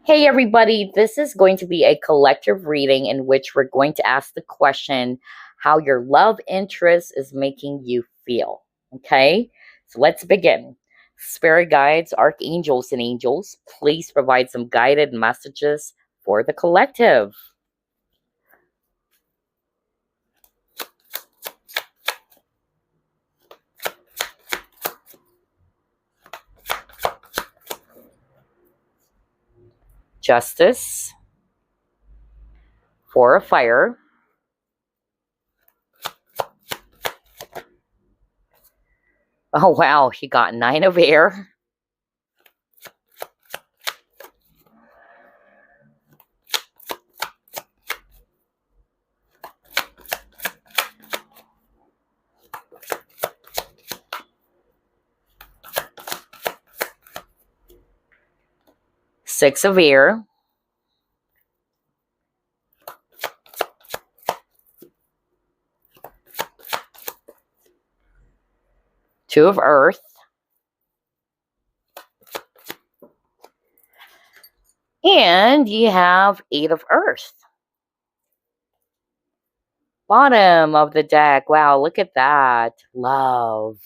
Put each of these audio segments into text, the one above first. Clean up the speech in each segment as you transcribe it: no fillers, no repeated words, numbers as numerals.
Hey everybody, this is going to be a collective reading in which we're going to ask the question how your love interest is making you feel. Okay, so let's begin. Spirit guides, archangels, and angels, please provide some guided messages for the collective. Justice, Four of Fire, oh wow, he got Nine of Air, Six of Air, Two of Earth, and you have Eight of Earth. Bottom of the deck. Wow, look at that. Love.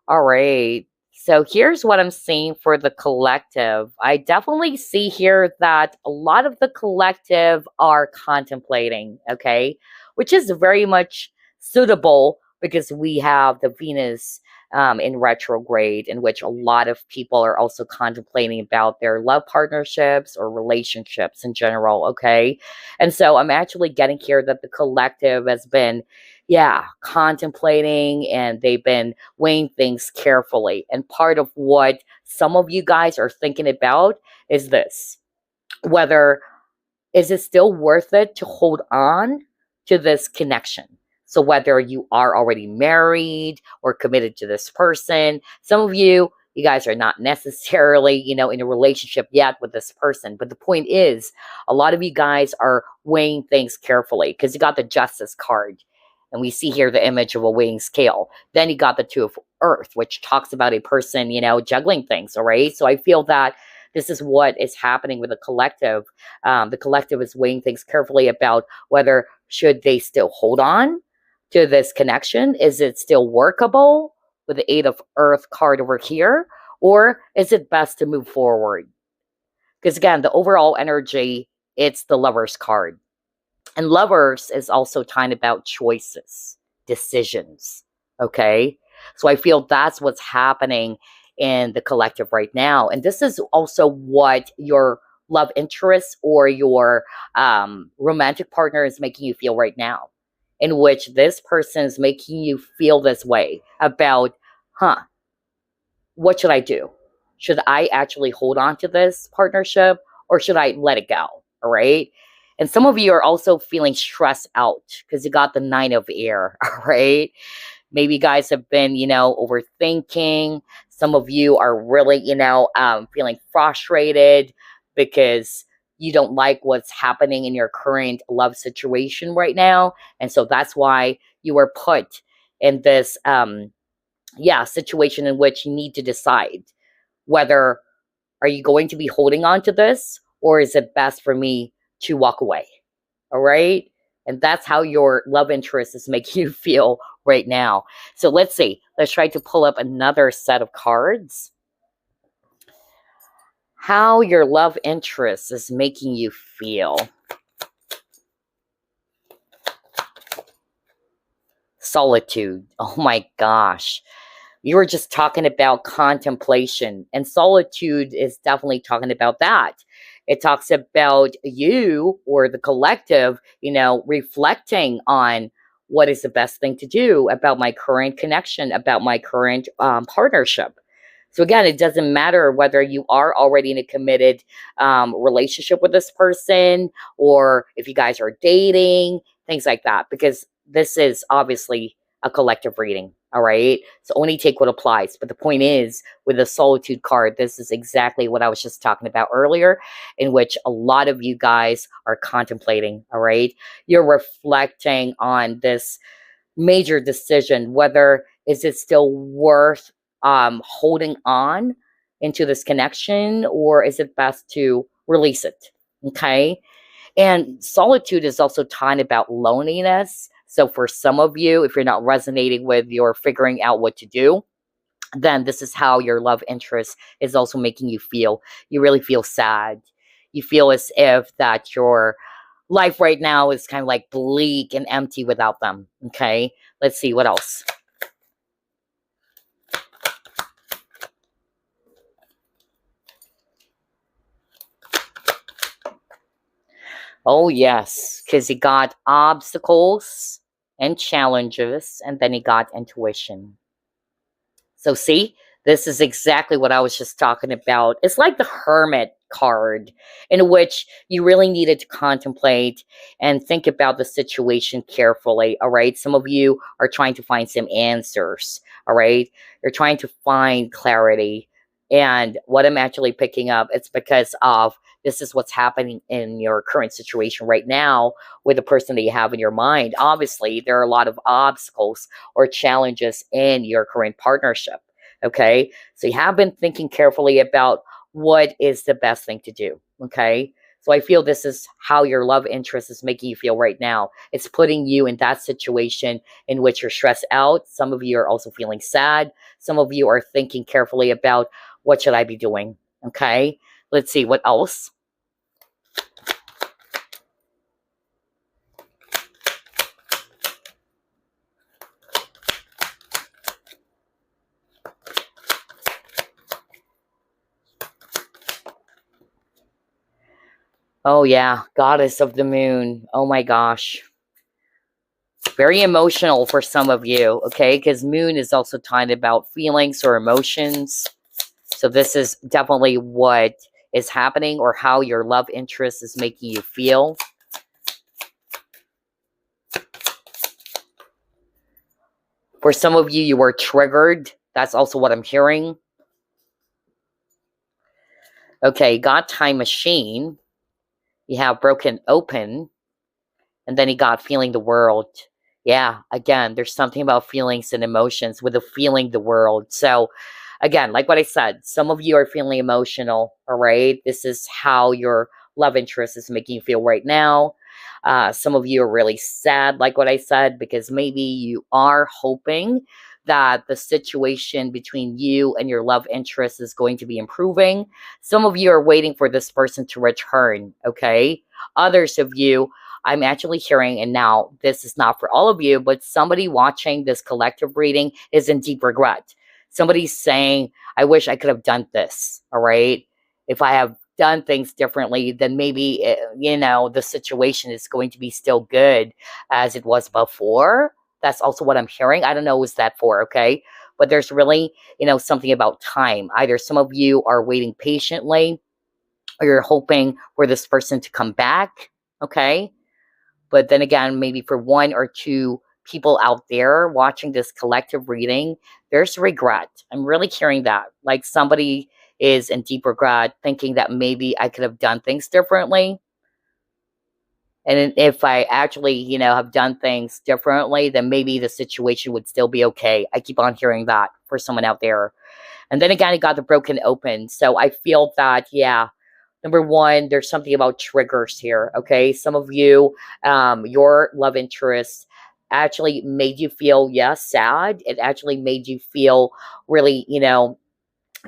All right. So here's what I'm seeing for the collective. I definitely see here that a lot of the collective are contemplating, okay, which is very much suitable because we have the Venus in retrograde, in which a lot of people are also contemplating about their love partnerships or relationships in general, okay? And so I'm actually getting here that the collective has been, yeah, contemplating, and they've been weighing things carefully. And part of what some of you guys are thinking about is this: whether is it still worth it to hold on to this connection? So whether you are already married or committed to this person, some of you guys are not necessarily, in a relationship yet with this person. But the point is, a lot of you guys are weighing things carefully because you got the Justice card. And we see here the image of a weighing scale. Then you got the Two of Earth, which talks about a person, juggling things. All right. So I feel that this is what is happening with the collective. The collective is weighing things carefully about whether should they still hold on to this connection. Is it still workable with the Eight of Earth card over here? Or is it best to move forward? Because again, the overall energy, it's the Lovers card. And Lovers is also time about choices, decisions. Okay. So I feel that's what's happening in the collective right now. And this is also what your love interest or your romantic partner is making you feel right now, in which this person is making you feel this way about, what should I do? Should I actually hold on to this partnership or should I let it go? All right. And some of you are also feeling stressed out because you got the Nine of Air. All right. Maybe you guys have been, overthinking. Some of you are really, feeling frustrated because you don't like what's happening in your current love situation right now. And so that's why you were put in this, situation in which you need to decide whether are you going to be holding on to this or is it best for me to walk away? All right. And that's how your love interest is making you feel right now. So let's see. Let's try to pull up another set of cards. How your love interest is making you feel. Solitude. Oh my gosh. You were just talking about contemplation, and solitude is definitely talking about that. It talks about you or the collective, reflecting on what is the best thing to do about my current connection, about my current partnership. So again, it doesn't matter whether you are already in a committed relationship with this person or if you guys are dating, things like that, because this is obviously a collective reading. All right. So only take what applies. But the point is, with the Solitude card, this is exactly what I was just talking about earlier, in which a lot of you guys are contemplating. All right. You're reflecting on this major decision, whether is it still worth holding on into this connection, or is it best to release it. Okay. And solitude is also time about loneliness. So for some of you, if you're not resonating with your figuring out what to do, then this is how your love interest is also making you feel. You really feel sad. You feel as if that your life right now is kind of like bleak and empty without them. Okay. Let's see what else. Oh, yes, because he got obstacles and challenges, and then he got intuition. So, see, this is exactly what I was just talking about. It's like the Hermit card, in which you really needed to contemplate and think about the situation carefully. All right. Some of you are trying to find some answers. All right. You're trying to find clarity. And what I'm actually picking up, it's because of this is what's happening in your current situation right now with the person that you have in your mind. Obviously, there are a lot of obstacles or challenges in your current partnership. Okay. So you have been thinking carefully about what is the best thing to do. Okay. So I feel this is how your love interest is making you feel right now. It's putting you in that situation in which you're stressed out. Some of you are also feeling sad. Some of you are thinking carefully about what should I be doing. Okay. Let's see what else. Oh, yeah. Goddess of the moon. Oh, my gosh. Very emotional for some of you, okay? Because moon is also talking about feelings or emotions. So this is definitely what is happening or how your love interest is making you feel. For some of you, you were triggered. That's also what I'm hearing. Okay, got time machine. You have broken open. And then he got feeling the world. Yeah, again, there's something about feelings and emotions with the feeling the world. So again, like what I said, some of you are feeling emotional, all right? This is how your love interest is making you feel right now. Some of you are really sad, like what I said, because maybe you are hoping that the situation between you and your love interest is going to be improving. Some of you are waiting for this person to return, okay? Others of you, I'm actually hearing, and now this is not for all of you, but somebody watching this collective reading is in deep regret. Somebody's saying, I wish I could have done this, all right? If I have done things differently, then maybe, the situation is going to be still good as it was before. That's also what I'm hearing. I don't know who's that for, okay? But there's really, something about time. Either some of you are waiting patiently or you're hoping for this person to come back, okay? But then again, maybe for one or two people out there watching this collective reading, there's regret. I'm really hearing that. Like somebody is in deep regret, thinking that maybe I could have done things differently. And if I actually, have done things differently, then maybe the situation would still be okay. I keep on hearing that for someone out there. And then again, it got the broken open. So I feel that, yeah, number one, there's something about triggers here, okay? Some of you, your love interest actually made you feel, yes, sad. It actually made you feel really,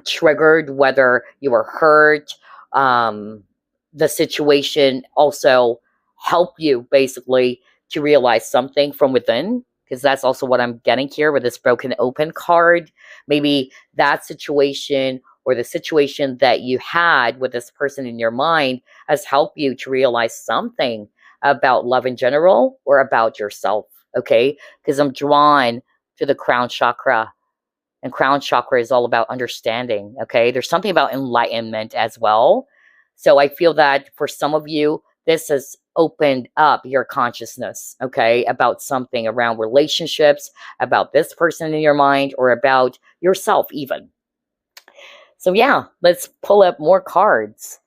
triggered, whether you were hurt. Um, the situation also helped you basically to realize something from within, because that's also what I'm getting here with this broken open card. Maybe that situation or the situation that you had with this person in your mind has helped you to realize something about love in general or about yourself. Okay. Because I'm drawn to the crown chakra, and crown chakra is all about understanding. Okay. There's something about enlightenment as well. So I feel that for some of you, this has opened up your consciousness, okay, about something around relationships, about this person in your mind, or about yourself, even. So, yeah, let's pull up more cards.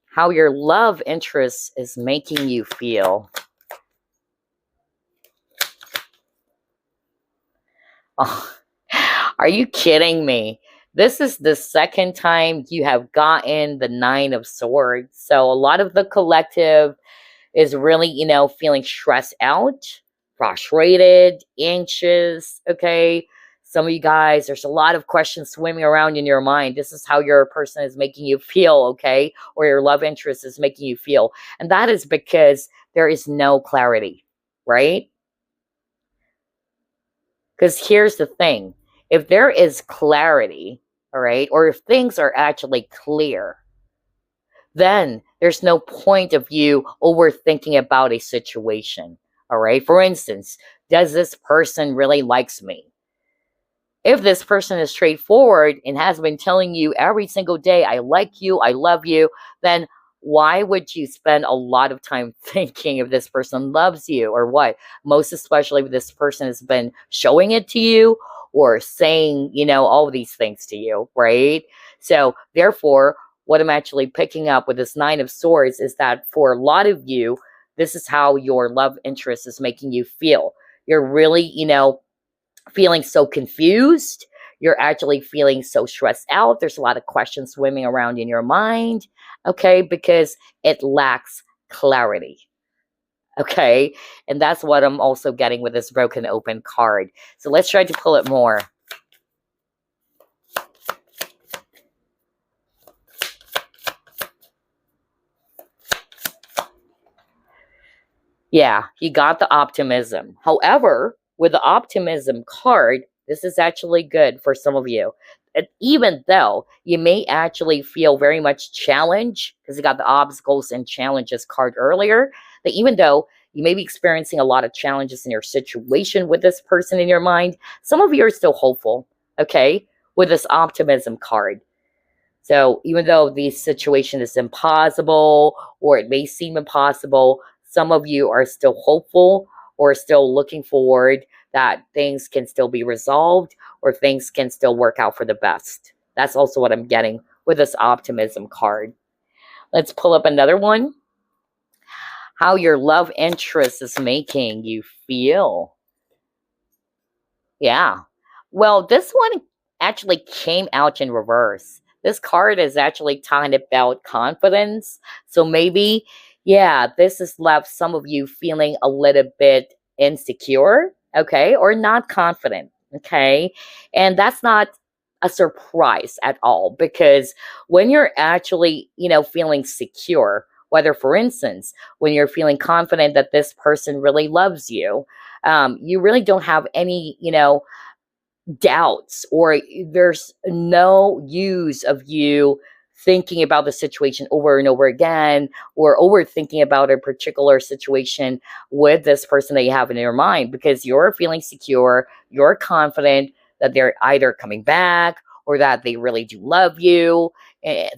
How your love interest is making you feel. Oh, are you kidding me? This is the second time you have gotten the Nine of Swords. So a lot of the collective is really, feeling stressed out, frustrated, anxious. Okay. Some of you guys, there's a lot of questions swimming around in your mind. This is how your person is making you feel, okay? Or your love interest is making you feel. And that is because there is no clarity, right? Because here's the thing, if there is clarity, all right, or if things are actually clear, then there's no point of you overthinking about a situation. All right. For instance, does this person really likes me? If this person is straightforward and has been telling you every single day, I like you, I love you, then why would you spend a lot of time thinking if this person loves you or what? Most especially if this person has been showing it to you or saying, all of these things to you, right? So, therefore, what I'm actually picking up with this Nine of Swords is that for a lot of you, this is how your love interest is making you feel. You're really, feeling so confused. You're actually feeling so stressed out. There's a lot of questions swimming around in your mind, okay, because it lacks clarity. Okay. And that's what I'm also getting with this broken open card. So let's try to pull it more. Yeah, you got the optimism. However, with the optimism card, this is actually good for some of you. And even though you may actually feel very much challenged, because you got the obstacles and challenges card earlier, that even though you may be experiencing a lot of challenges in your situation with this person in your mind, some of you are still hopeful, okay, with this optimism card. So even though the situation is impossible or it may seem impossible, some of you are still hopeful or still looking forward that things can still be resolved or things can still work out for the best. That's also what I'm getting with this optimism card. Let's pull up another one. How your love interest is making you feel. Yeah. Well, this one actually came out in reverse. This card is actually talking about confidence. So maybe, yeah, this has left some of you feeling a little bit insecure, okay, or not confident, okay? And that's not a surprise at all because when you're actually, feeling secure, whether, for instance, when you're feeling confident that this person really loves you, you really don't have any, doubts or there's no use of you thinking about the situation over and over again or overthinking about a particular situation with this person that you have in your mind because you're feeling secure, you're confident that they're either coming back or that they really do love you,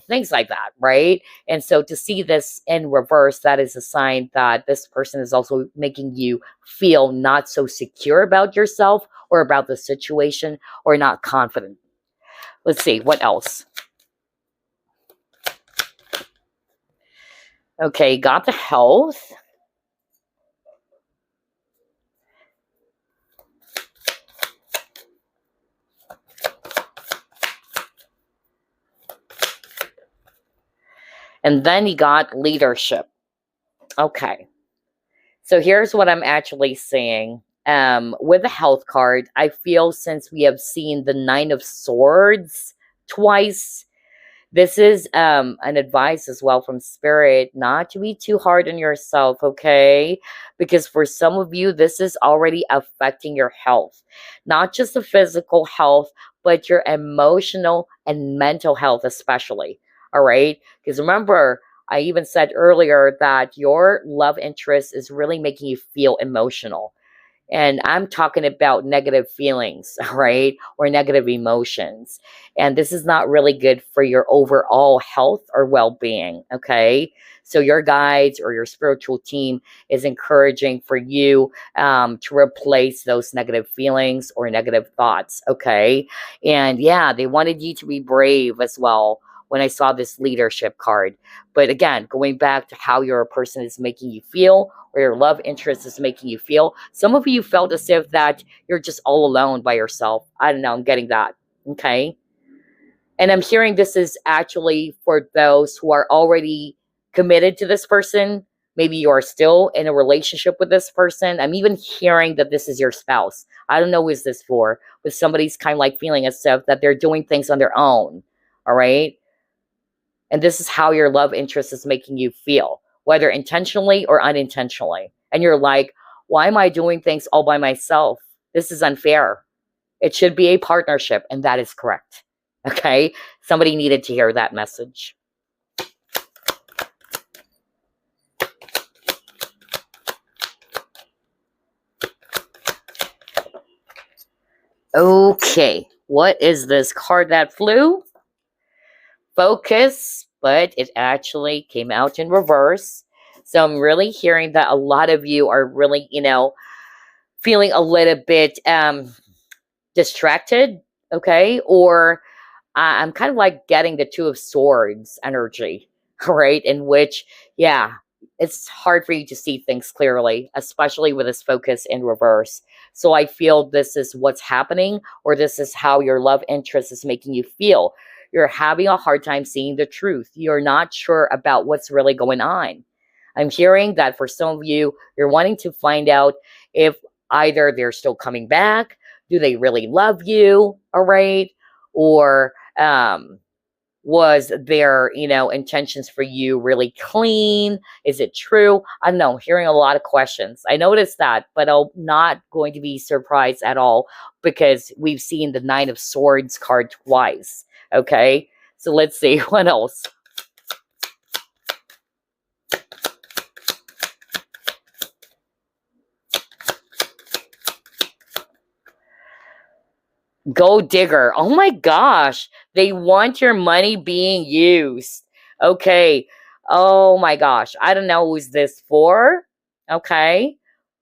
things like that, right? And so to see this in reverse, that is a sign that this person is also making you feel not so secure about yourself or about the situation or not confident. Let's see, what else? Okay, got the health. And then you got leadership. Okay. So here's what I'm actually saying. With the health card, I feel since we have seen the Nine of Swords twice, this is an advice as well from Spirit not to be too hard on yourself, okay? Because for some of you, this is already affecting your health, not just the physical health, but your emotional and mental health, especially. All right? Because remember, I even said earlier that your love interest is really making you feel emotional. And I'm talking about negative feelings, right? Or negative emotions. And this is not really good for your overall health or well being, okay? So, your guides or your spiritual team is encouraging for you to replace those negative feelings or negative thoughts, okay? And yeah, they wanted you to be brave as well when I saw this leadership card. But again, going back to how your person is making you feel or your love interest is making you feel. Some of you felt as if that you're just all alone by yourself. I don't know. I'm getting that. Okay. And I'm hearing this is actually for those who are already committed to this person. Maybe you are still in a relationship with this person. I'm even hearing that this is your spouse. I don't know who is this for, but somebody's kind of like feeling as if that they're doing things on their own. All right. And this is how your love interest is making you feel, whether intentionally or unintentionally. And you're like, why am I doing things all by myself? This is unfair. It should be a partnership, and that is correct. Okay? Somebody needed to hear that message. Okay. What is this card that flew? Focus, but it actually came out in reverse. So I'm really hearing that a lot of you are really, feeling a little bit distracted, okay? Or I'm kind of like getting the Two of Swords energy, right? In which, yeah, it's hard for you to see things clearly, especially with this focus in reverse. So I feel this is what's happening, or this is how your love interest is making you feel. You're having a hard time seeing the truth. You're not sure about what's really going on. I'm hearing that for some of you, you're wanting to find out if either they're still coming back, do they really love you, all right? Or was their intentions for you really clean? Is it true? I don't know, hearing a lot of questions. I noticed that, but I'm not going to be surprised at all because we've seen the Nine of Swords card twice. Okay, so let's see what else. Gold digger. Oh my gosh. They want your money being used. Okay. Oh my gosh. I don't know who's this for. Okay.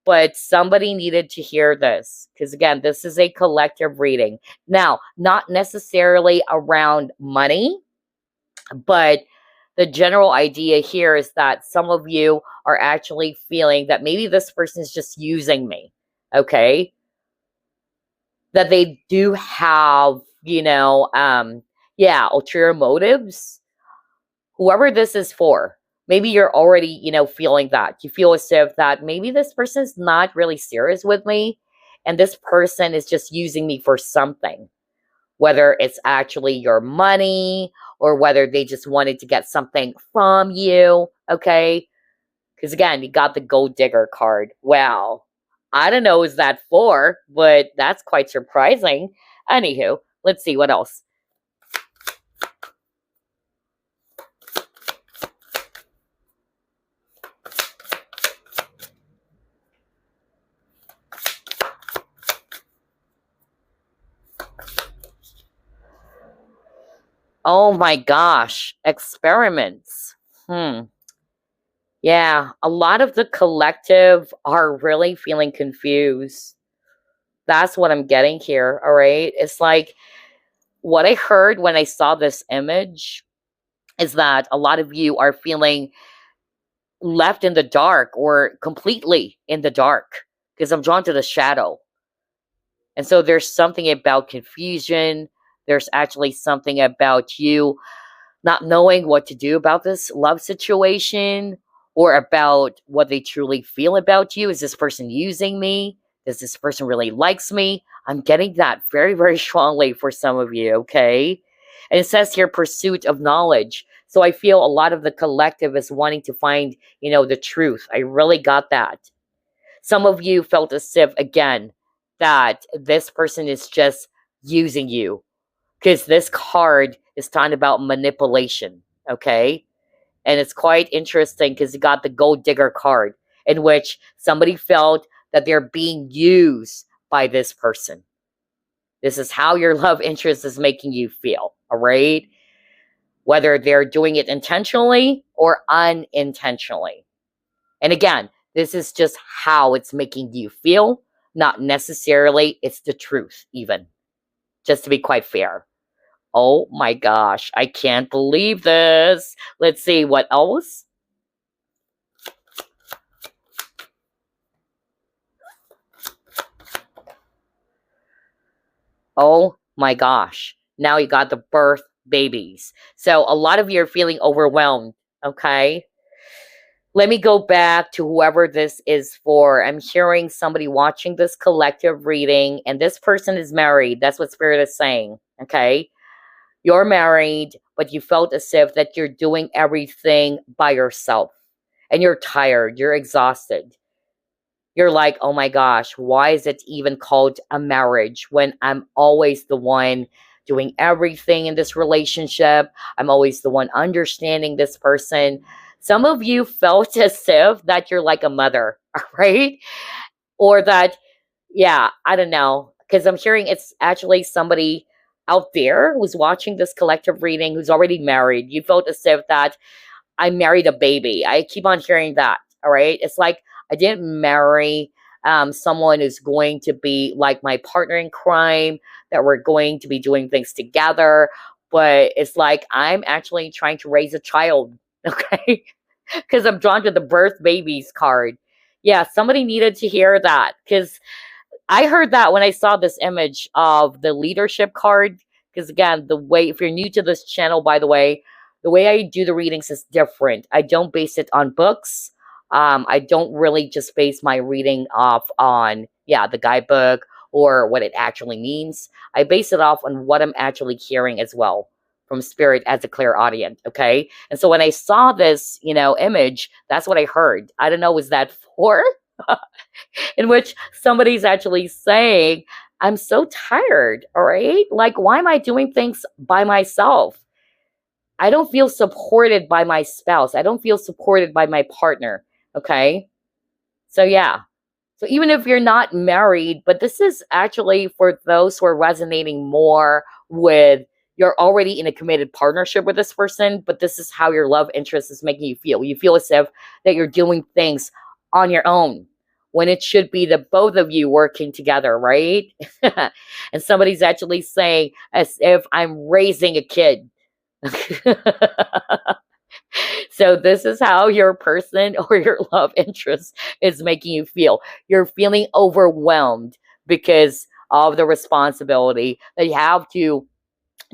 But somebody needed to hear this. Because again, this is a collective reading. Now, not necessarily around money, but the general idea here is that some of you are actually feeling that maybe this person is just using me. Okay, that they do have, ulterior motives. Whoever this is for, maybe you're already, feeling that. You feel as if that maybe this person's not really serious with me, and this person is just using me for something. Whether it's actually your money or whether they just wanted to get something from you, okay? Because again, you got the gold digger card. Wow. I don't know who's that for, but that's quite surprising. Anywho, let's see what else. Oh my gosh, experiments. Yeah, a lot of the collective are really feeling confused. That's what I'm getting here, all right? It's like what I heard when I saw this image is that a lot of you are feeling left in the dark or completely in the dark because I'm drawn to the shadow. And so there's something about confusion. There's actually something about you not knowing what to do about this love situation or about what they truly feel about you. Is this person using me? Does this person really likes me? I'm getting that very, very strongly for some of you, okay? And it says here pursuit of knowledge. So I feel a lot of the collective is wanting to find, the truth. I really got that. Some of you felt as if, again, that this person is just using you because this card is talking about manipulation, okay? And it's quite interesting because you got the gold digger card in which somebody felt that they're being used by this person. This is how your love interest is making you feel, all right? Whether they're doing it intentionally or unintentionally. And again, this is just how it's making you feel, not necessarily it's the truth, even. Just to be quite fair. Oh my gosh, I can't believe this. Let's see what else. Oh my gosh. Now you got the birth babies. So a lot of you are feeling overwhelmed, okay? Let me go back to whoever this is for. I'm hearing somebody watching this collective reading, and this person is married. That's what Spirit is saying, okay? You're married, but you felt as if that you're doing everything by yourself, and you're tired, you're exhausted. You're like, oh my gosh, why is it even called a marriage when I'm always the one doing everything in this relationship? I'm always the one understanding this person. Some of you felt as if that you're like a mother, right? Or that, yeah, I don't know, because I'm hearing it's actually somebody out there who's watching this collective reading who's already married. You felt as if that I married a baby. I keep on hearing that. All right. It's like I didn't marry someone who's going to be like my partner in crime, that we're going to be doing things together. But it's like I'm actually trying to raise a child. Okay. Because I'm drawn to the birth babies card. Yeah. Somebody needed to hear that because I heard that when I saw this image of the leadership card. Because again, the way, if you're new to this channel, by the way, the way I do the readings is different. I don't base it on books. I don't really just base my reading off on, yeah, the guidebook or what it actually means. I base it off on what I'm actually hearing as well from spirit as a clairaudient. Okay. And so when I saw this, image, that's what I heard. I don't know, was that for? In which somebody's actually saying, I'm so tired, all right? Like, why am I doing things by myself? I don't feel supported by my spouse. I don't feel supported by my partner, okay? So, yeah. So, even if you're not married, but this is actually for those who are resonating more with you're already in a committed partnership with this person, but this is how your love interest is making you feel. You feel as if that you're doing things on your own when it should be the both of you working together, right? And somebody's actually saying, as if I'm raising a kid. So this is how your person or your love interest is making you feel. You're feeling overwhelmed because of the responsibility that you have to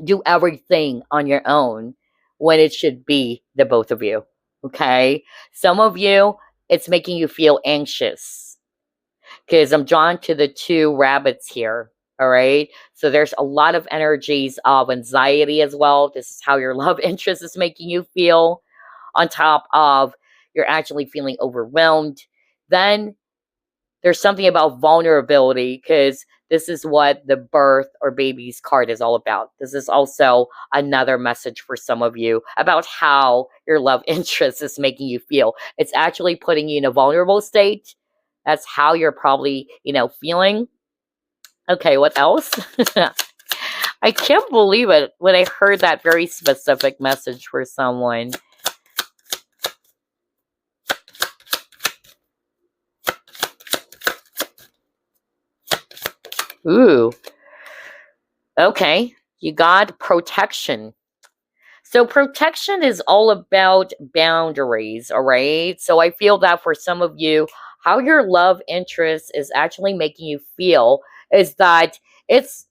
do everything on your own when it should be the both of you. Okay? Some of you, it's making you feel anxious because I'm drawn to the two rabbits here. All right. So there's a lot of energies of anxiety as well. This is how your love interest is making you feel, on top of you're actually feeling overwhelmed. Then there's something about vulnerability because this is what the birth or babies card is all about. This is also another message for some of you about how your love interest is making you feel. It's actually putting you in a vulnerable state. That's how you're probably, feeling. Okay, what else? I can't believe it when I heard that very specific message for someone. Ooh. Okay, you got protection. So protection is all about boundaries, all right? So I feel that for some of you, how your love interest is actually making you feel is that it's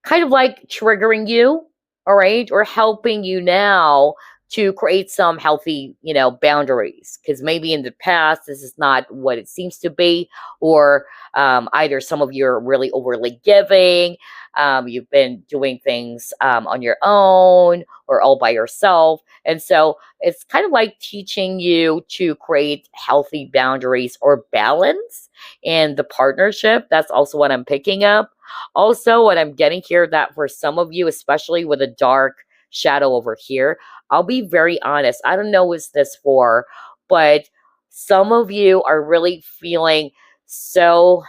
kind of like triggering you, all right, or helping you now to create some healthy, boundaries. Because maybe in the past, this is not what it seems to be, or either some of you are really overly giving, you've been doing things on your own or all by yourself. And so it's kind of like teaching you to create healthy boundaries or balance in the partnership. That's also what I'm picking up. Also, what I'm getting here, that for some of you, especially with a dark shadow over here, I'll be very honest. I don't know what's this for, but some of you are really feeling so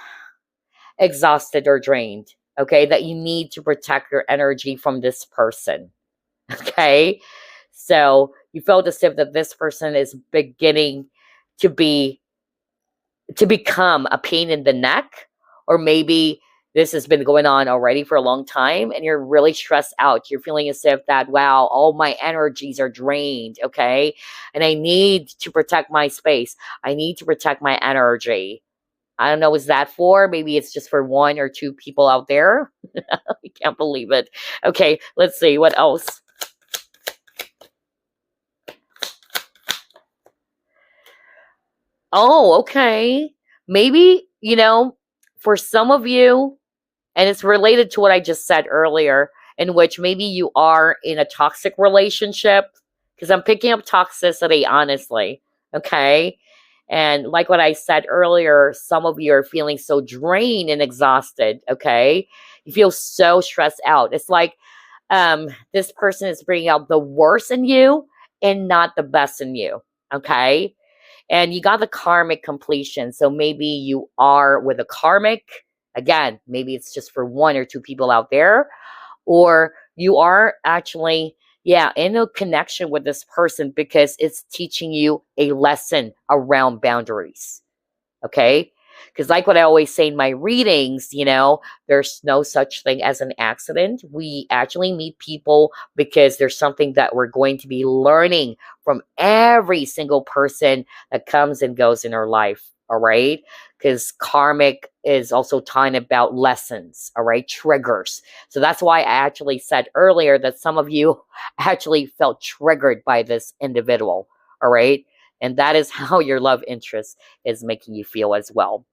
exhausted or drained, okay, that you need to protect your energy from this person, okay? So you felt as if that this person is beginning to become a pain in the neck, or maybe this has been going on already for a long time and you're really stressed out. You're feeling as if that, wow, all my energies are drained, okay? And I need to protect my space. I need to protect my energy. I don't know what's that for. Maybe it's just for one or two people out there. I can't believe it. Okay, let's see what else. Oh, okay. Maybe, for some of you, and it's related to what I just said earlier, in which maybe you are in a toxic relationship, because I'm picking up toxicity, honestly. Okay. And like what I said earlier, some of you are feeling so drained and exhausted. Okay. You feel so stressed out. It's like this person is bringing out the worst in you and not the best in you. Okay. And you got the karmic completion. So maybe you are with a karmic. Again, maybe it's just for one or two people out there. Or you are actually, yeah, in a connection with this person because it's teaching you a lesson around boundaries. Okay. Because, like what I always say in my readings, there's no such thing as an accident. We actually meet people because there's something that we're going to be learning from every single person that comes and goes in our life. All right. Because karmic is also talking about lessons. All right. Triggers. So that's why I actually said earlier that some of you actually felt triggered by this individual. All right. And that is how your love interest is making you feel as well.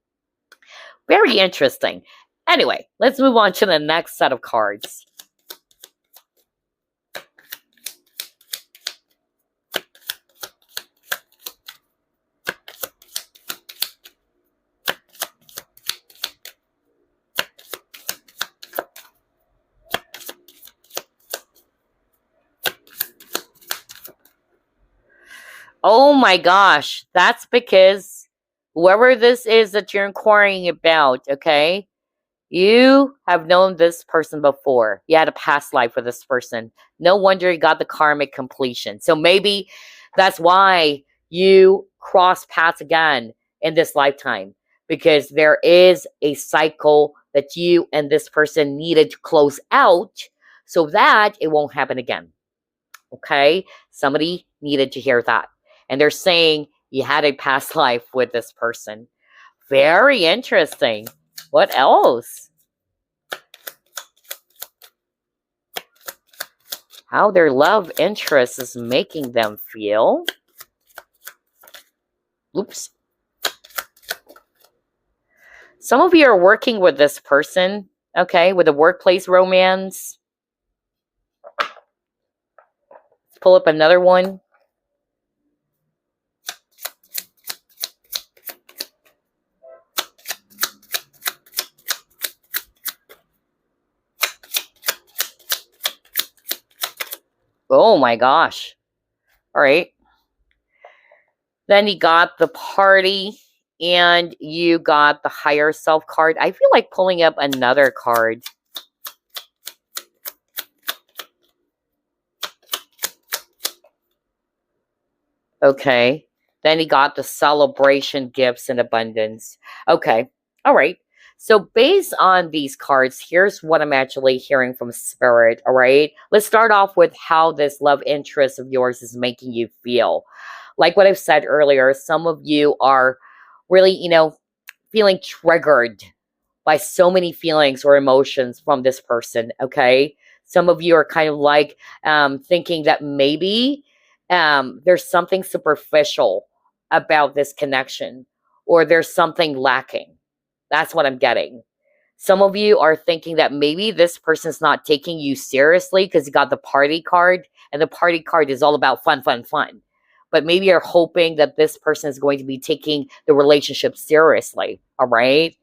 Very interesting. Anyway, let's move on to the next set of cards. Oh my gosh, that's because whoever this is that you're inquiring about, okay, you have known this person before. You had a past life with this person. No wonder you got the karmic completion. So maybe that's why you cross paths again in this lifetime, because there is a cycle that you and this person needed to close out so that it won't happen again. Okay? Somebody needed to hear that. And they're saying you had a past life with this person. Very interesting. What else? How their love interest is making them feel. Oops. Some of you are working with this person, okay, with a workplace romance. Let's pull up another one. Oh my gosh. All right. Then you got the party and you got the higher self card. I feel like pulling up another card. Okay. Then he got the celebration, gifts, and abundance. Okay. All right. So based on these cards, here's what I'm actually hearing from Spirit. All right. Let's start off with how this love interest of yours is making you feel. Like what I've said earlier, some of you are really, feeling triggered by so many feelings or emotions from this person. Okay. Some of you are kind of like thinking that maybe there's something superficial about this connection, or there's something lacking. That's what I'm getting. Some of you are thinking that maybe this person's not taking you seriously because you got the party card, and the party card is all about fun, fun, fun. But maybe you're hoping that this person is going to be taking the relationship seriously. All right.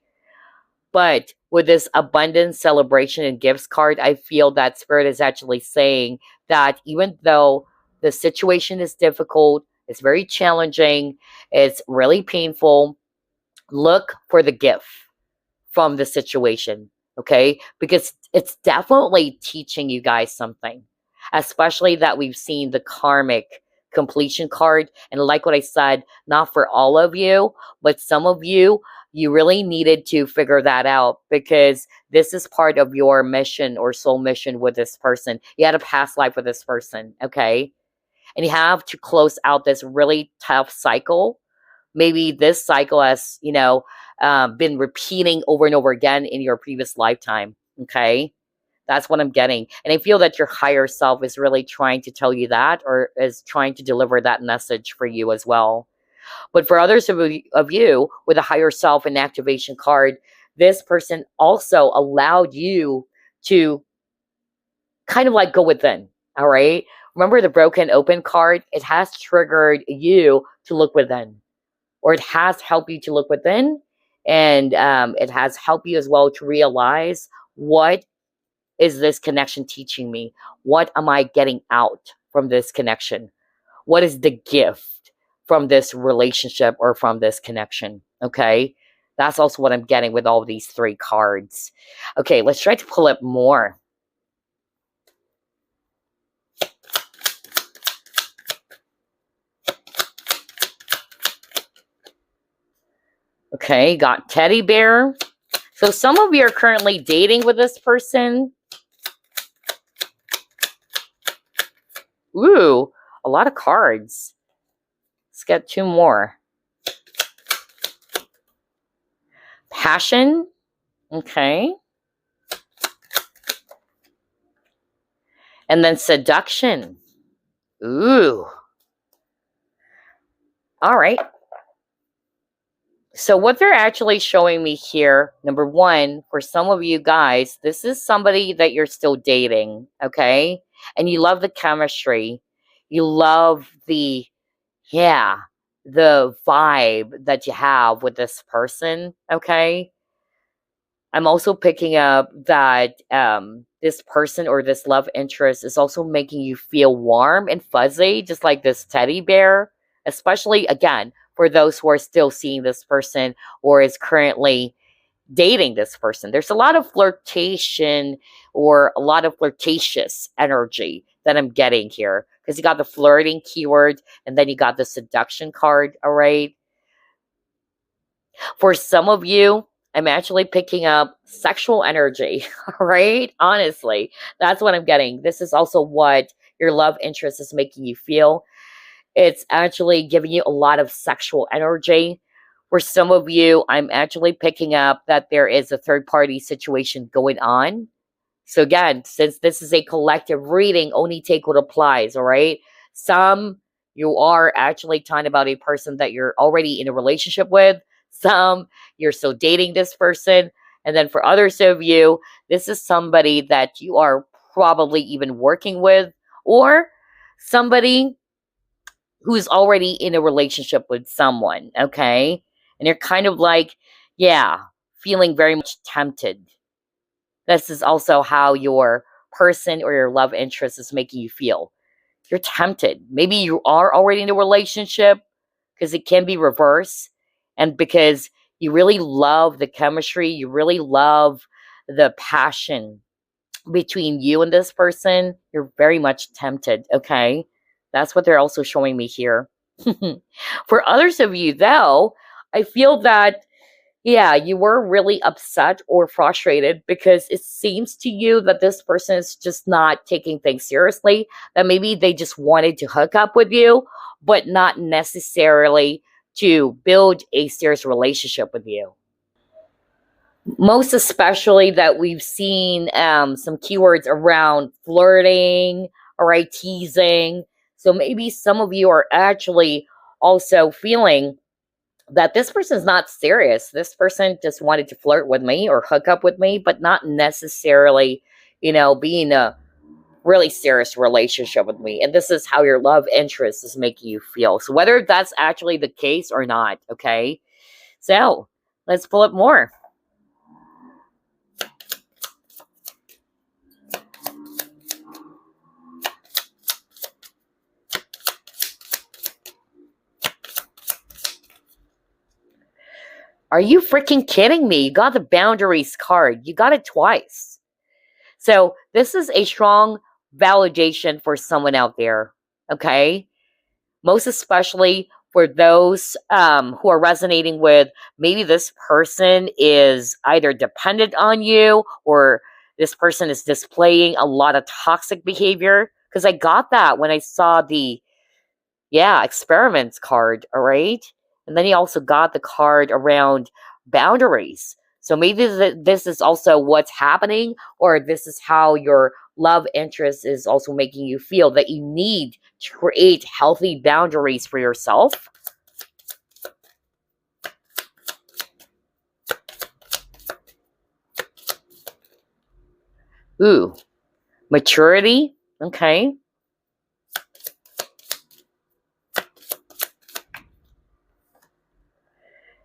But with this abundance, celebration, and gifts card, I feel that Spirit is actually saying that even though the situation is difficult, it's very challenging, it's really painful, look for the gift from the situation, okay? Because it's definitely teaching you guys something, especially that we've seen the karmic completion card. And like what I said, not for all of you, but some of you, you really needed to figure that out, because this is part of your mission or soul mission with this person. You had a past life with this person, okay? And you have to close out this really tough cycle. Maybe this cycle has, been repeating over and over again in your previous lifetime. Okay. That's what I'm getting. And I feel that your higher self is really trying to tell you that, or is trying to deliver that message for you as well. But for others of you with a higher self and activation card, this person also allowed you to kind of like go within. All right. Remember the broken open card? It has triggered you to look within, or it has helped you to look within. And it has helped you as well to realize, what is this connection teaching me? What am I getting out from this connection? What is the gift from this relationship or from this connection? Okay. That's also what I'm getting with all of these three cards. Okay, let's try to pull up more. Okay, got teddy bear. So some of you are currently dating with this person. Ooh, a lot of cards. Let's get two more. Passion. Okay. And then seduction. Ooh. All right. So what they're actually showing me here, number one, for some of you guys, this is somebody that you're still dating, okay? And you love the chemistry. You love the vibe that you have with this person, okay? I'm also picking up that this person or this love interest is also making you feel warm and fuzzy, just like this teddy bear, especially, again, for those who are still seeing this person or is currently dating this person. There's a lot of flirtation or a lot of flirtatious energy that I'm getting here, because you got the flirting keyword and then you got the seduction card, all right? For some of you, I'm actually picking up sexual energy, all right? Honestly, that's what I'm getting. This is also what your love interest is making you feel. It's actually giving you a lot of sexual energy. For some of you, I'm actually picking up that there is a third party situation going on. So again, since this is a collective reading, only take what applies, all right? Some, you are actually talking about a person that you're already in a relationship with. Some, you're still dating this person. And then for others of you, this is somebody that you are probably even working with, or somebody who's already in a relationship with someone, okay? And you're kind of like, feeling very much tempted. This is also how your person or your love interest is making you feel. You're tempted. Maybe you are already in a relationship, because it can be reverse. And because you really love the chemistry, you really love the passion between you and this person, you're very much tempted, okay? That's what they're also showing me here. For others of you, though, I feel that, you were really upset or frustrated because it seems to you that this person is just not taking things seriously, that maybe they just wanted to hook up with you, but not necessarily to build a serious relationship with you. Most especially that we've seen some keywords around flirting, all right, teasing. So maybe some of you are actually also feeling that this person's not serious. This person just wanted to flirt with me or hook up with me, but not necessarily, being a really serious relationship with me. And this is how your love interest is making you feel. So whether that's actually the case or not, okay? So let's pull up more. Are you freaking kidding me? You got the boundaries card. You got it twice. So this is a strong validation for someone out there, okay? Most especially for those who are resonating with, maybe this person is either dependent on you, or this person is displaying a lot of toxic behavior. Because I got that when I saw the experiments card, all right? And then he also got the card around boundaries. So maybe this is also what's happening, or this is how your love interest is also making you feel that you need to create healthy boundaries for yourself. Ooh, maturity. Okay.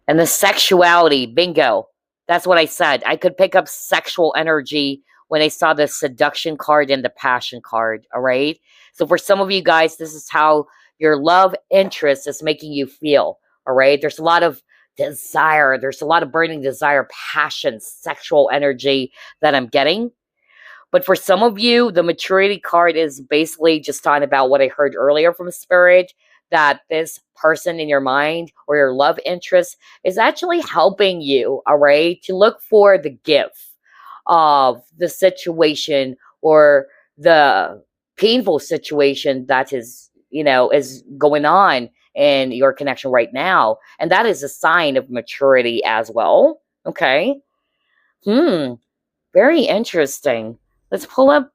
And the sexuality, bingo. That's what I said. I could pick up sexual energy when I saw the seduction card and the passion card. All right. So for some of you guys, this is how your love interest is making you feel. All right. There's a lot of desire. There's a lot of burning desire, passion, sexual energy that I'm getting. But for some of you, the maturity card is basically just talking about what I heard earlier from Spirit, that this person in your mind or your love interest is actually helping you, all right, to look for the gift of the situation or the painful situation that is going on in your connection right now. And that is a sign of maturity as well. Okay. Very interesting. Let's pull up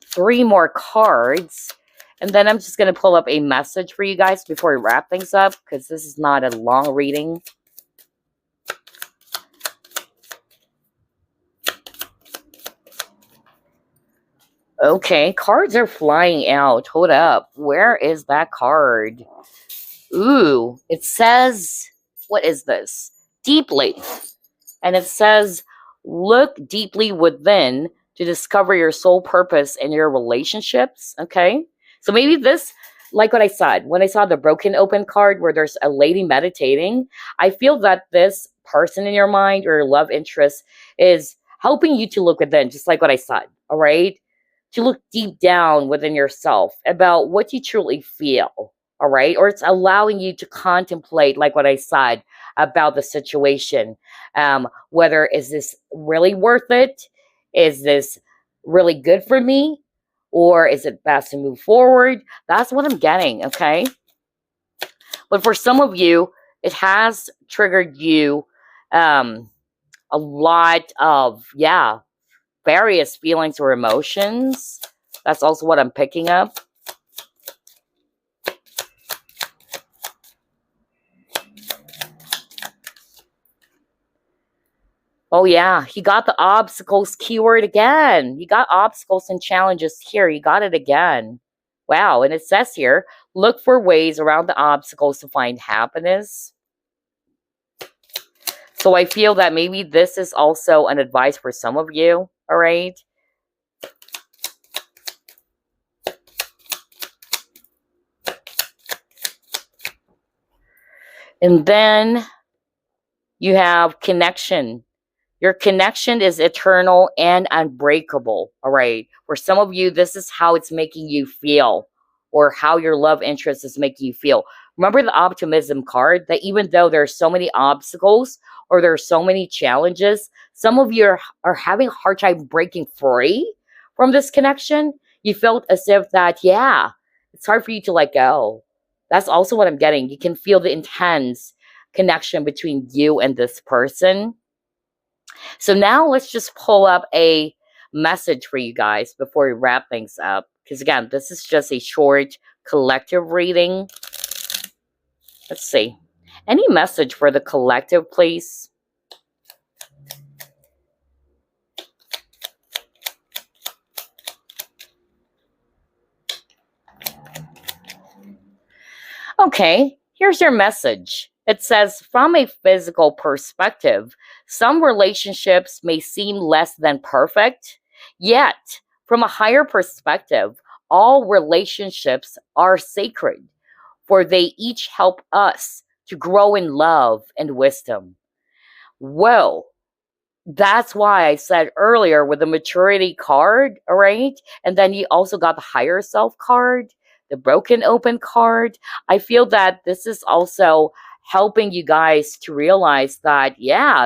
3 more cards. And then I'm just going to pull up a message for you guys before we wrap things up, because this is not a long reading. Okay, cards are flying out. Hold up. Where is that card? Ooh, it says, what is this? Deeply. And it says, look deeply within to discover your soul purpose in your relationships. Okay. So maybe this, like what I said, when I saw the broken open card where there's a lady meditating, I feel that this person in your mind or your love interest is helping you to look within, just like what I said. All right. To look deep down within yourself about what you truly feel. All right. Or it's allowing you to contemplate, like what I said, about the situation. Whether is this really worth it? Is this really good for me? Or is it best to move forward? That's what I'm getting, okay? But for some of you, it has triggered you a lot of, various feelings or emotions. That's also what I'm picking up. Oh, yeah. He got the obstacles keyword again. You got obstacles and challenges here. You got it again. Wow. And it says here, look for ways around the obstacles to find happiness. So I feel that maybe this is also an advice for some of you. All right. And then you have connection. Your connection is eternal and unbreakable. All right. For some of you, this is how it's making you feel, or how your love interest is making you feel. Remember the optimism card, that even though there are so many obstacles or there are so many challenges, some of you are having a hard time breaking free from this connection. You felt as if that, it's hard for you to let go. That's also what I'm getting. You can feel the intense connection between you and this person. So now let's just pull up a message for you guys before we wrap things up. Because again, this is just a short collective reading. Let's see. Any message for the collective, please? Okay, here's your message. It says, from a physical perspective, some relationships may seem less than perfect, yet from a higher perspective, all relationships are sacred, for they each help us to grow in love and wisdom. Well, that's why I said earlier with the maturity card, all right? And then you also got the higher self card, the broken open card. I feel that this is also helping you guys to realize that,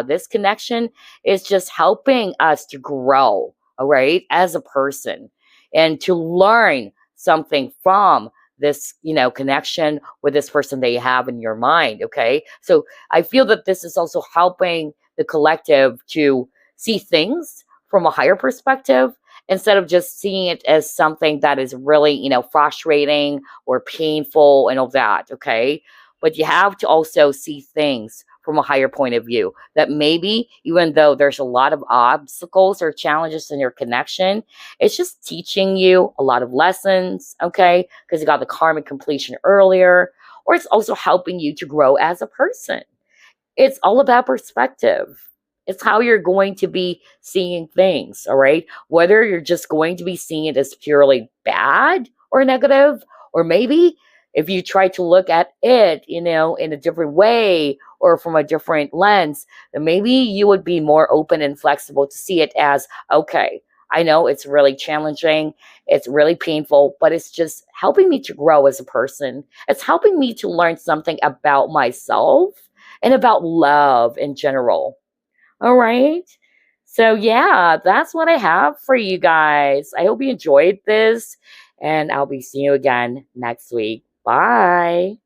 this connection is just helping us to grow, all right, as a person, and to learn something from this, connection with this person that you have in your mind. Okay. So I feel that this is also helping the collective to see things from a higher perspective instead of just seeing it as something that is really, frustrating or painful and all that. Okay. But you have to also see things from a higher point of view that maybe even though there's a lot of obstacles or challenges in your connection, it's just teaching you a lot of lessons, okay? Because you got the karmic completion earlier, or it's also helping you to grow as a person. It's all about perspective. It's how you're going to be seeing things, all right? Whether you're just going to be seeing it as purely bad or negative, or maybe if you try to look at it, in a different way or from a different lens, then maybe you would be more open and flexible to see it as, okay, I know it's really challenging, it's really painful, but it's just helping me to grow as a person. It's helping me to learn something about myself and about love in general. All right. So, yeah, that's what I have for you guys. I hope you enjoyed this, and I'll be seeing you again next week. Bye.